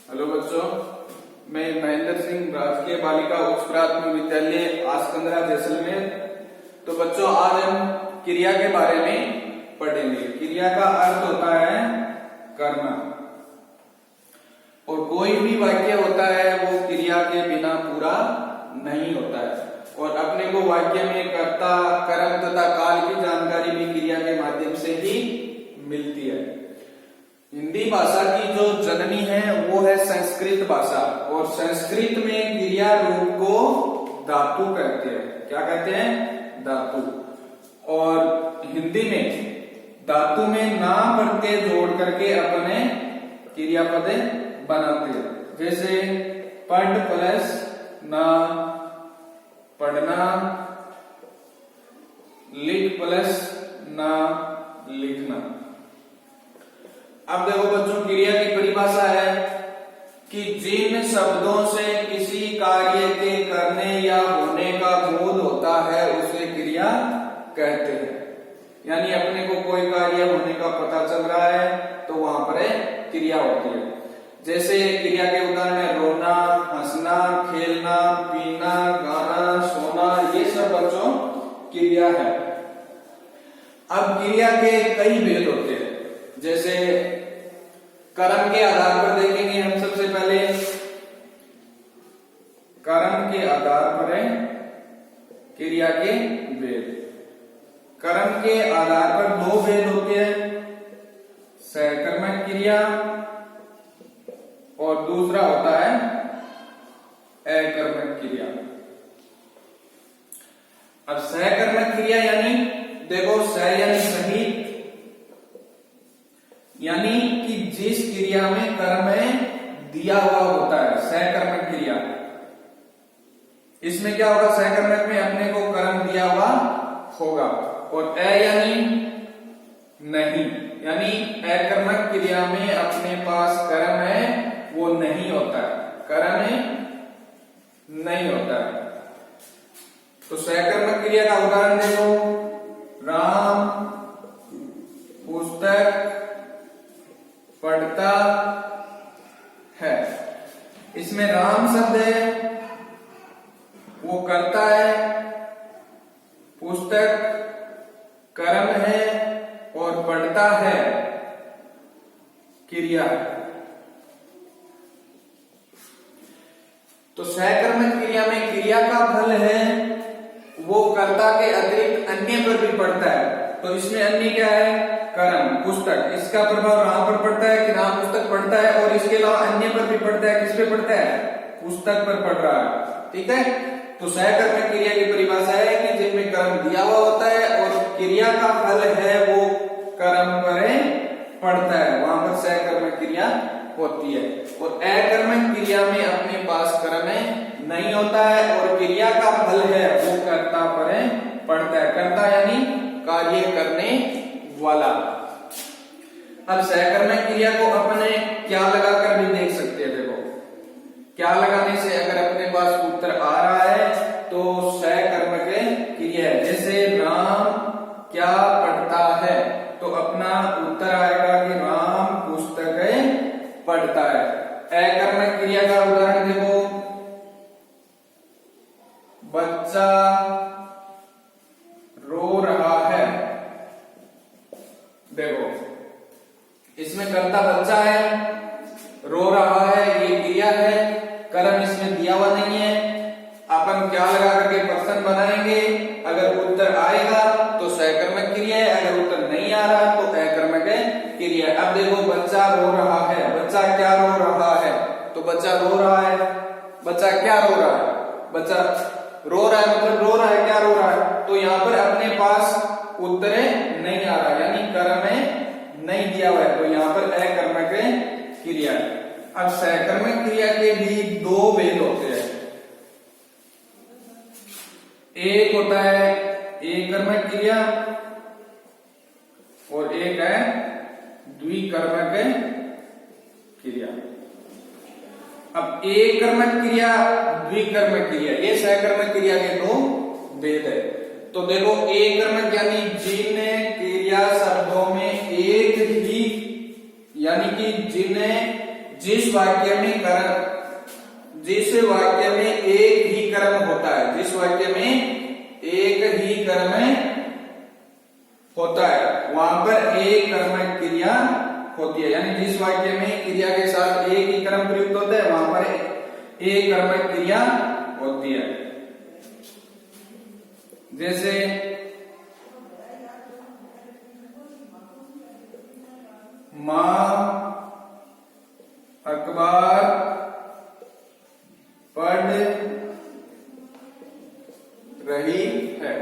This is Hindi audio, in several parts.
हेलो बच्चों, मैं महेंद्र सिंह, राजकीय बालिका उच्च प्राथमिक विद्यालय आसकंदरा जैसलमेर। तो बच्चों, आज हम क्रिया के बारे में पढ़ेंगे। क्रिया का अर्थ होता है करना, और कोई भी वाक्य होता है वो क्रिया के बिना पूरा नहीं होता है। और अपने को वाक्य में कर्ता, कर्म तथा काल की जानकारी भी क्रिया के माध्यम से ही मिलती है। हिंदी भाषा की जो जननी है वो है संस्कृत भाषा, और संस्कृत में क्रिया रूप को धातु कहते हैं। क्या कहते हैं? धातु। और हिंदी में धातु में ना प्रत्यय जोड़ करके अपने क्रियापद बनाते हैं। जैसे पढ़ प्लस ना, पढ़ना, लिख प्लस ना, लिखना। अब देखो बच्चों, क्रिया की परिभाषा है कि जिन शब्दों से किसी कार्य के करने या होने का बोध होता है उसे क्रिया कहते हैं। यानी अपने को कोई कार्य होने का पता चल रहा है तो वहां पर क्रिया होती है। जैसे क्रिया के उदाहरण है रोना, हंसना, खेलना, पीना, गाना, सोना, ये सब बच्चों क्रिया है। अब क्रिया के कई भेद होते हैं। जैसे कर्म के आधार पर देखेंगे हम। सबसे पहले कर्म के आधार पर है क्रिया के भेद। कर्म के आधार पर दो भेद होते हैं, सहकर्मक क्रिया और दूसरा होता है अकर्मक क्रिया। अब सहकर्मक क्रिया यानी देखो, सह यानी सहित, यानी कि जिस क्रिया में कर्म दिया हुआ होता है, सहकर्मक क्रिया। इसमें क्या होगा? सहकर्मक में अपने को कर्म दिया हुआ होगा। और अ यानी नहीं, यानी अकर्मक क्रिया में अपने पास कर्म है वो नहीं होता है, कर्म नहीं होता है। तो सहकर्मक क्रिया का उदाहरण देखो, राम पुस्तक पढ़ता है। इसमें राम शब्द है वो करता है, पुस्तक कर्म है और पढ़ता है क्रिया। तो सहकर्मक क्रिया में क्रिया का फल है वो कर्ता के अतिरिक्त अन्य पर भी पड़ता है। तो इसमें अन्य क्या है? कर्म, पुस्तक। इसका प्रभाव राम पर पड़ता है कि राम पुस्तक पढ़ता है, और इसके अलावा अन्य पर भी पड़ता है। किस पे पड़ता है? पुस्तक पर पड़ रहा है। ठीक है। तो सहकर्मक क्रिया की परिभाषा है कि जिनमें कर्म दिया हुआ होता है और क्रिया का फल है वो कर्म पर पड़ता है, वहां पर सहकर्मक क्रिया होती है। और अकर्मक क्रिया में अपने पास कर्म नहीं होता है और क्रिया का फल है वो कर्ता पर पड़ता है। कर्ता यानी कार्य करने वाला। अब सहकर्मक क्रिया को अपने क्या लगाकर भी देख सकते हैं। देखो, क्या लगाने से अगर अपने पास उत्तर आ रहा है तो सहकर्मक क्रिया है। जैसे राम क्या पढ़ता है, तो अपना उत्तर आएगा कि राम पुस्तक पढ़ता है। अकर्मक क्रिया का उदाहरण देखो, बच्चा रो रहा है। देखो, इसमें कर्ता बच्चा है, रो रहा है ये क्रिया है, कर्म इसमें दिया हुआ नहीं है। अपन क्या लगा करके प्रश्न बनाएंगे, अगर उत्तर आएगा तो सहकर्मक क्रिया है, अगर उत्तर नहीं आ रहा तो अकर्मक क्रिया है। अब देखो, बच्चा रो रहा है, बच्चा क्या रो रहा है? तो बच्चा रो रहा है, बच्चा क्या रो रहा है? बच्चा रो रहा है, मतलब रो रहा है, क्या रो रहा है? तो यहाँ पर अपने पास उत्तर नहीं आ रहा, यानी कर्म नहीं दिया हुआ है, तो यहाँ पर अकर्मक क्रिया है। अब सहकर्मक क्रिया के भी दो भेद होते हैं। एक होता है एकर्मक क्रिया और एक है द्विकर्मक क्रिया। अब एकर्मक क्रिया, द्विकर्मक क्रिया, ये सहकर्मक क्रिया के दो भेद है। तो देखो, एकर्मक यानी जिन क्रिया शब्दों में एक ही, यानी कि जिन्हें जिस वाक्य में एक ही कर्म होता है, जिस वाक्य में एक ही कर्म होता है वहां पर एक कर्मक क्रिया होती है। यानी जिस वाक्य में क्रिया के साथ एक ही कर्म प्रयुक्त होता है वहां पर एक कर्मक क्रिया होती है। जैसे मां अखबार पढ़ रही है।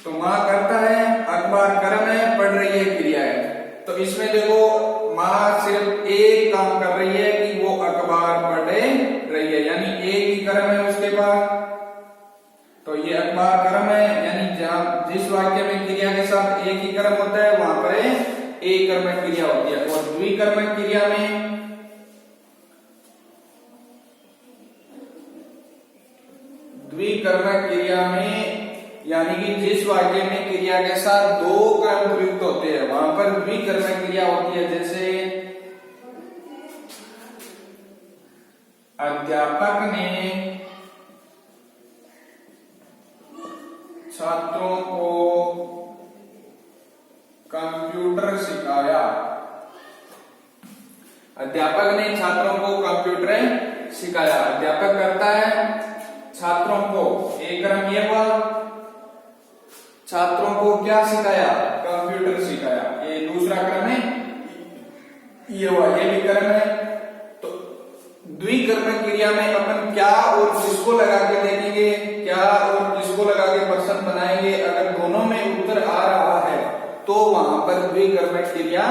तो मां करता है, अखबार कर्म है, पढ़ रही है क्रिया है। तो इसमें देखो मां सिर्फ एक काम कर रही है कि वो अखबार पढ़ रही है, यानी एक ही कर्म है उसके पास। तो ये अखबार कर्म है, यानी जहां जिस वाक्य में क्रिया के साथ एक ही कर्म होता है वहां पर एक कर्मक क्रिया होती है। और द्विकर्मक क्रिया में यानी कि जिस वाक्य में क्रिया के साथ दो कर्म प्रयुक्त होते हैं वहां पर द्विकर्मक क्रिया होती है। जैसे अध्यापक ने छात्रों को कंप्यूटर सिखाया। अध्यापक ने छात्रों को कंप्यूटर सिखाया। अध्यापक करता है, छात्रों को एक कर्म ये हुआ, छात्रों को क्या सिखाया, कंप्यूटर सिखाया। ये दूसरा क्रम है, ये हुआ, ये भी कर्म है। तो द्विकर्मक क्रिया में अपन क्या और किसको लगा के देखेंगे, क्या और किसको लगा के प्रश्न बनाएंगे। अगर दोनों में उत्तर आ रहा है तो वहां पर द्विकर्मक क्रिया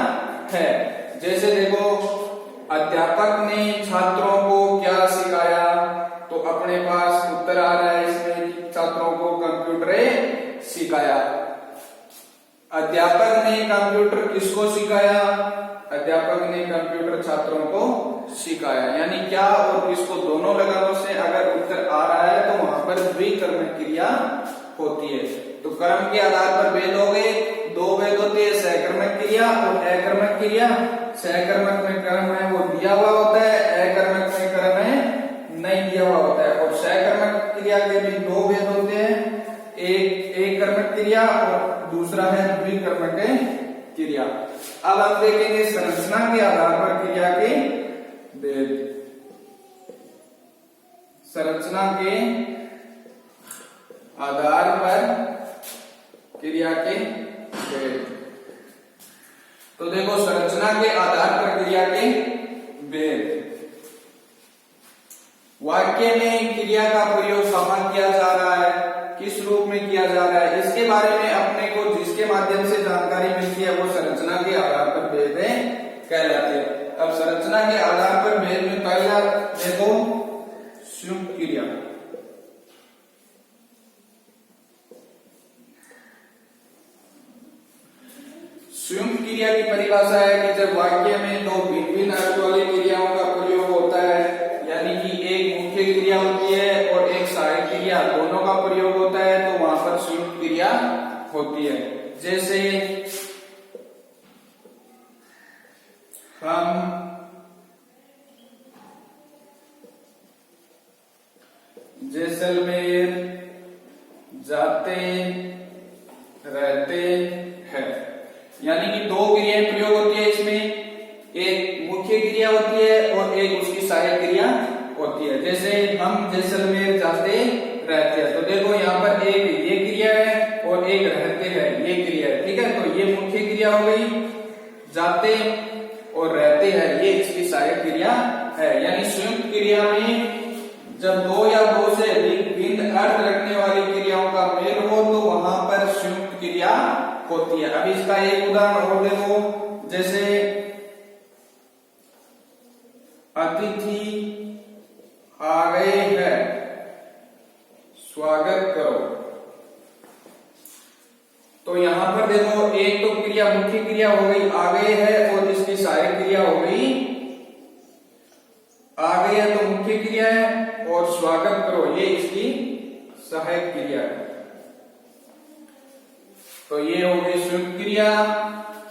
है। जैसे देखो अध्यापक ने छात्रों को क्या सिखाया, तो अपने पास उत्तर आ रहा है इसमें छात्रों को कंप्यूटर सिखाया। अध्यापक ने कंप्यूटर किसको सिखाया, अध्यापक ने कंप्यूटर छात्रों को सिखाया। यानी क्या और किसको दोनों लगानों से अगर उत्तर आ रहा है तो वहां पर द्विकर्मक क्रिया होती है। तो कर्म के आधार पर भेद हो गए, दो भेद होते हैं, सहकर्मक क्रिया और अकर्मक क्रिया। सहकर्मक में कर्म है वो दिया हुआ होता है, अकर्मक में कर्म है नहीं दिया हुआ होता है। और सहकर्मक क्रिया के भी दो भेद होते हैं, एक कर्मक क्रिया और दूसरा है द्विकर्मक क्रिया। अब हम देखेंगे संरचना के आधार पर क्रिया के भेद। संरचना के आधार पर क्रिया के भेद। तो देखो संरचना के आधार पर क्रिया के भेद। वाक्य में क्रिया का प्रयोग कहाँ किया जा रहा है, किस रूप में किया जा रहा है, इसके बारे में अपने को जिसके माध्यम से जानकारी मिलती है वो संरचना के आधार पर भेद कहलाते हैं। अब संरचना के आधार पर भेद में पहला देखो संयुक्त क्रिया। संयुक्त क्रिया की परिभाषा है कि जब वाक्य में दो भिन्न भिन्न अर्थ वाली क्रियाओं का प्रयोग होता है, यानी कि एक मुख्य क्रिया होती है और एक सहायक क्रिया, दोनों का प्रयोग होता है, तो वहां पर संयुक्त क्रिया होती है। जैसे हम जैसलमेर जाते रहते हैं, यानी कि दो क्रियाएं प्रयोग होती है इसमें, एक मुख्य क्रिया होती है और एक उसकी सहायक क्रिया होती है। जैसे हम जैसलमेर जाते रहते हैं, तो देखो यहाँ पर एक ये क्रिया है और एक रहते हैं ये क्रिया है, ठीक है। तो ये मुख्य क्रिया हो गई, जाते और रहते हैं ये इसकी सहायक क्रिया है। यानी संयुक्त क्रिया में जब दो या दो से भिन्न अर्थ रखने वाली क्रियाओं का मेल हो तो वहां पर संयुक्त क्रिया होती है। अब इसका एक उदाहरण और देखो, जैसे अतिथि आ गए हैं, स्वागत करो। तो यहां पर देखो एक तो क्रिया मुख्य क्रिया हो गई आ गए है और इसकी सहायक क्रिया हो गई आ गए है, तो मुख्य क्रिया है, और स्वागत करो ये इसकी सहायक क्रिया है। तो ये हो गई संयुक्त क्रिया।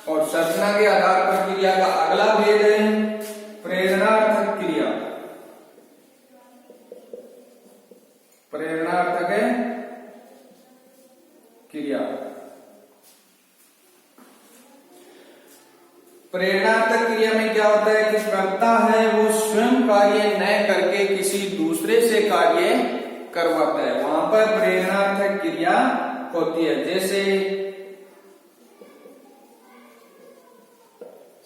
और संरचना के आधार पर क्रिया का अगला भेद है प्रेरणार्थक क्रिया में क्या होता है कि कर्ता है वो स्वयं कार्य न करके किसी दूसरे से कार्य करवाता है, वहां पर प्रेरणार्थक क्रिया होती है। जैसे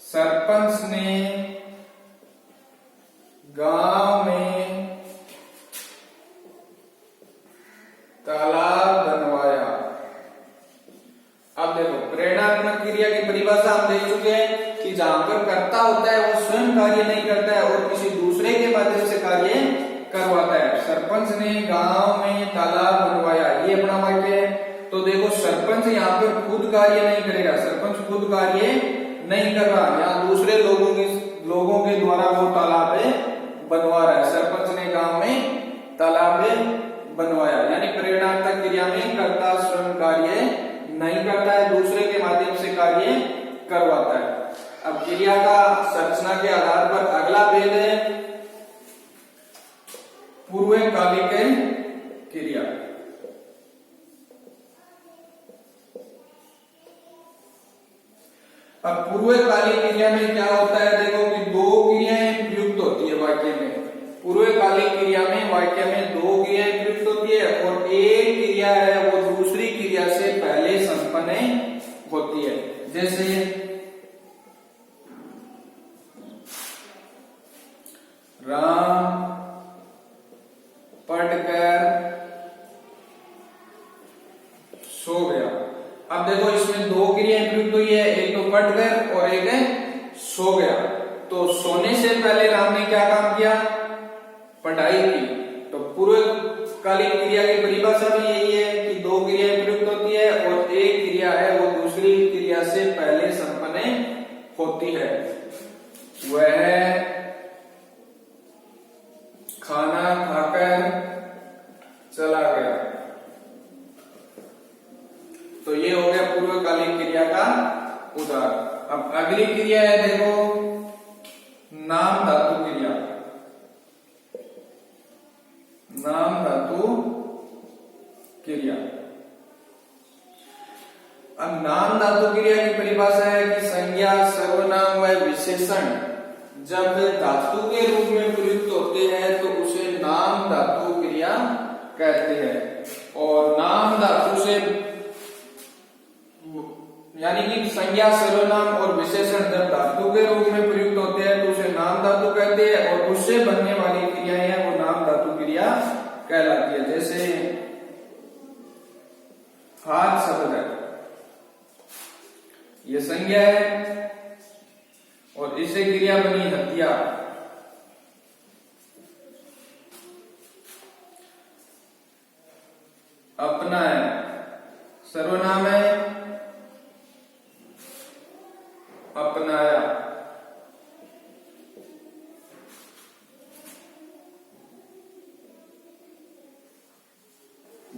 सरपंच ने गांव में तालाब बनवाया। अब देखो प्रेरणात्मक क्रिया की परिभाषा हम देख चुके हैं कि जहां पर कर्ता होता है वो स्वयं कार्य नहीं करता है और किसी दूसरे के माध्यम से कार्य करवाता है। सरपंच ने गांव में तालाब बनवाया, ये अपना वाक्य है। तो देखो सरपंच यहाँ पर खुद कार्य नहीं करेगा, सरपंच खुद कार्य नहीं कर रहा, यहाँ दूसरे लोगों के द्वारा वो तालाब बनवा रहा है। सरपंच ने गांव में तालाब बनवाया, यानी प्रेरणार्थक क्रिया में कर्ता स्वयं कार्य नहीं करता है, दूसरे के माध्यम से कार्य करवाता है। अब क्रिया का संरचना के आधार पर अगला भेद है पूर्वकालिक क्रिया। अब पूर्वकालिक क्रिया में क्या होता है, देखो कि दो क्रियाएं प्रयुक्त होती है वाक्य में। पूर्वकालिक क्रिया में वाक्य में दो क्रियाएं प्रयुक्त होती है और एक क्रिया है वो दूसरी क्रिया से पहले संपन्न होती है। जैसे राम पढ़कर सो गया। अब देखो इसमें दो क्रियाएं प्रयुक्त हुई है, एक तो पढ़कर और एक है सो गया। तो सोने से पहले राम ने क्या काम किया, पढ़ाई की। तो पूर्वकालिक क्रिया की परिभाषा भी यही है कि दो क्रियाएं प्रयुक्त होती है और एक क्रिया है वो दूसरी क्रिया से पहले संपन्न होती है। वह खाना खाकर चला गया। तो ये हो गया पूर्वकालिक क्रिया का उदाहरण। अब अगली क्रिया है देखो नाम धातु क्रिया। नाम धातु क्रिया। अब नाम धातु क्रिया की परिभाषा है कि संज्ञा सर्वनाम व विशेषण जब धातु के रूप में प्रयुक्त होते हैं तो उसे नाम धातु क्रिया कहते हैं। और नाम धातु से यानी कि संज्ञा सर्वनाम और विशेषण जब धातु के रूप में प्रयुक्त होते हैं तो उसे नाम धातु कहते हैं और उससे बनने वाली क्रियाएं हैं वो नाम धातु क्रिया कहलाती है। जैसे हाथ शब्द है, ये संज्ञा है और इससे क्रिया बनी हथियार। अपना है सर्वनाम है, अपनाया।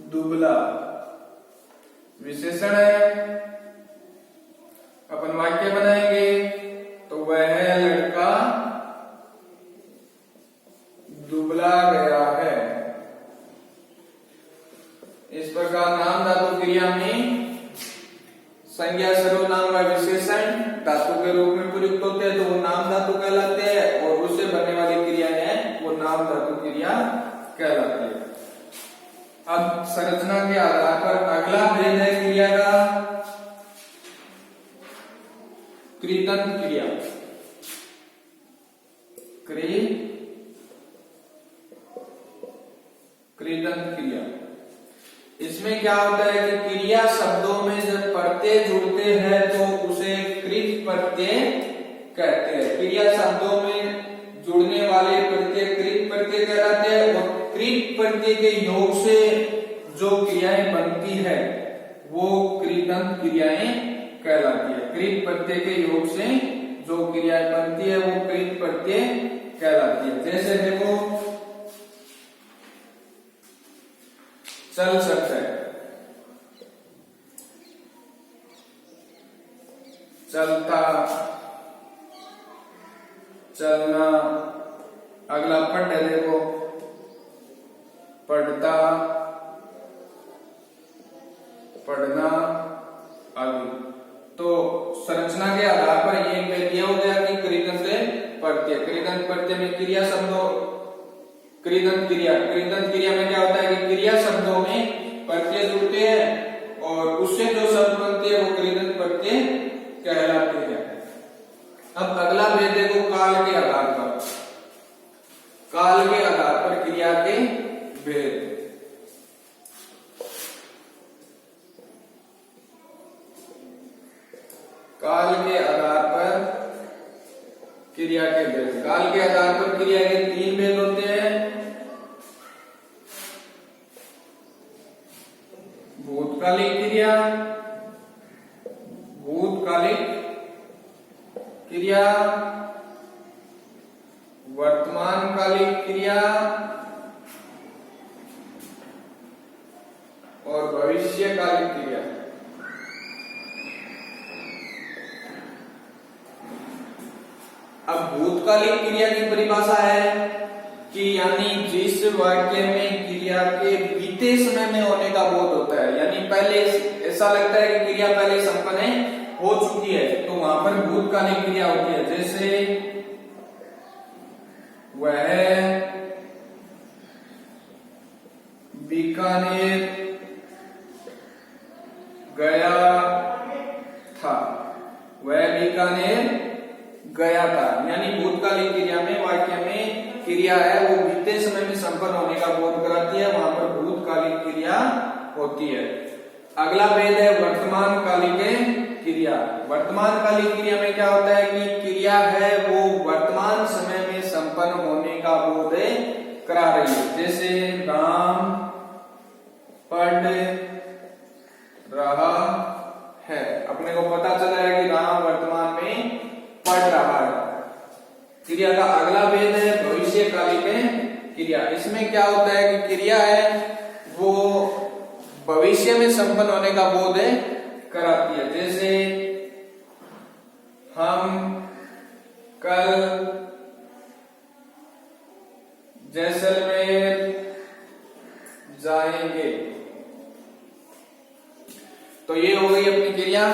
दुबला विशेषण है। अपन वाक्य बनाएंगे तो वह लड़का दुबला गया है। इस प्रकार नाम धातु क्रिया में संज्ञा सर्वनाम व विशेषण धातु के रूप में प्रयुक्त होते हैं तो वो नाम धातु कहलाते हैं और उससे बनने वाली क्रियाएं हैं वो नाम धातु क्रिया कहलाती है। अब संरचना के आधार पर अगला भेद है क्रिया का कृदंत क्रिया। कृदंत क्रिया, इसमें क्या होता है कि क्रिया शब्दों में जब प्रत्यय जुड़ते हैं तो उसे कृत प्रत्यय कहते हैं। क्रिया शब्दों में जुड़ने वाले प्रत्यय कृत प्रत्यय कहलाते हैं और कृत प्रत्यय के योग से जो क्रियाएं बनती है वो कृदंत क्रियाएं कहलाती है। कृत प्रत्यय के योग से जो क्रियाएं बनती है वो कृत प्रत्यय कहलाती है। जैसे देखो चल सकता है, चलता, चलना। अगला पढ़ है देखो पढ़ता, पढ़ना आदि। तो संरचना के आधार पर ये भेद अब अगला भेद देखो काल के आधार पर, काल के आधार पर क्रिया के भेद। काल के आधार पर क्रिया के भेद। काल के आधार पर क्रिया के 3 भेद होते हैं। भूतकालिक क्रिया, भूतकालिक क्रिया, वर्तमानकालिक क्रिया और भविष्यकालिक क्रिया। अब भूतकालिक क्रिया की परिभाषा है कि यानी जिस वाक्य में क्रिया के बीते समय में होने का बोध होता है, यानी पहले ऐसा लगता है कि क्रिया पहले संपन्न हो चुकी है, तो वहां पर भूतकालिक क्रिया होती है। जैसे वह बीकानेर गया था, वह बीकानेर गया था, यानी भूतकालिक क्रिया में वाक्य में क्रिया है वो बीते समय में संपन्न होने का बोध कराती है, वहां पर भूतकालिक क्रिया होती है। अगला भेद है वर्तमानकालिक क्रिया। वर्तमानकालिक क्रिया में क्या होता है कि क्रिया है वो वर्तमान समय में संपन्न होने का बोध करा रही है। जैसे राम पढ़ रहा है, अपने को पता चला है कि राम वर्तमान में पढ़ रहा है। क्रिया का अगला भेद है भविष्यकालिक क्रिया। इसमें क्या होता है कि क्रिया है वो भविष्य में संपन्न होने का बोध कराती है। जैसे हम कल जैसलमेर जाएंगे, तो ये हो गई अपनी क्रिया।